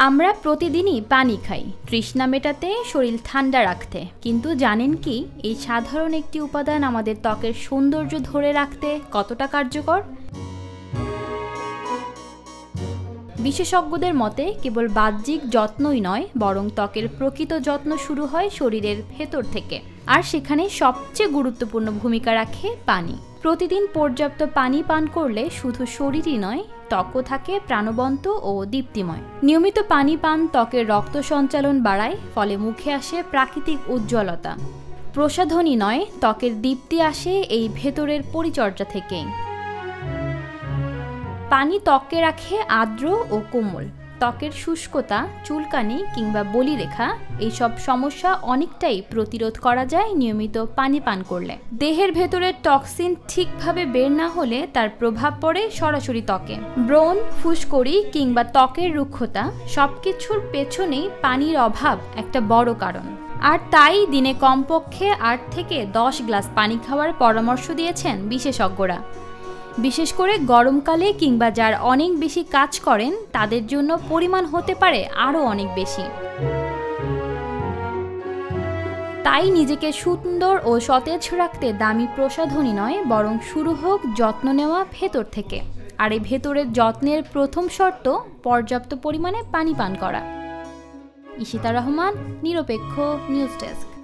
আমরা প্রতিদিনই পানি খাই তৃষ্ণা মেটাতে, শরীর ঠান্ডা রাখতে। কিন্তু জানেন কি এই সাধারণ একটি উপাদান আমাদের ত্বকের সৌন্দর্য ধরে রাখতে কতটা কার্যকর? বিশেষজ্ঞদের মতে কেবল বাহ্যিক যত্নই নয়, বরং ত্বকের প্রকৃত যত্ন শুরু হয় শরীরের ভেতর থেকে। আর সেখানে সবচেয়ে গুরুত্বপূর্ণ ভূমিকা রাখে পানি। প্রতিদিন পর্যাপ্ত পানি পান করলে শুধু শরীরই নয়, ত্বকও থাকে প্রাণবন্ত ও দীপ্তিময়। নিয়মিত পানি পান ত্বকের রক্ত সঞ্চালন বাড়ায়, ফলে মুখে আসে প্রাকৃতিক উজ্জ্বলতা। প্রসাধনী নয়, ত্বকের দীপ্তি আসে এই ভেতরের পরিচর্যা থেকেই। পানি ত্বককে রাখে আর্দ্র ও কোমল। ত্বকের শুষ্কতা, চুলকানি কিংবা বলিরেখা এইসব সমস্যা অনেকটাই প্রতিরোধ করা যায় নিয়মিত পানি পান করলে। দেহের ভেতরের টক্সিন ঠিকভাবে বের না হলে তার প্রভাব পড়ে সরাসরি ত্বকে। ব্রণ, ফুসকুড়ি কিংবা ত্বকের রুক্ষতা সবকিছুর পেছনেই পানির অভাব একটা বড় কারণ। আর তাই দিনে কমপক্ষে 8 থেকে 10 গ্লাস পানি খাওয়ার পরামর্শ দিয়েছেন বিশেষজ্ঞরা। বিশেষ করে গরমকালে কিংবা যারা অনেক বেশি কাজ করেন তাদের জন্য পরিমাণ হতে পারে আরও অনেক বেশি। তাই নিজেকে সুন্দর ও সতেজ রাখতে দামি প্রসাধনী নয়, বরং শুরু হোক যত্ন নেওয়া ভেতর থেকে। আর এই ভেতরের যত্নের প্রথম শর্ত পর্যাপ্ত পরিমাণে পানি পান করা। ঈশিতা রহমান, নিরপেক্ষ নিউজ ডেস্ক।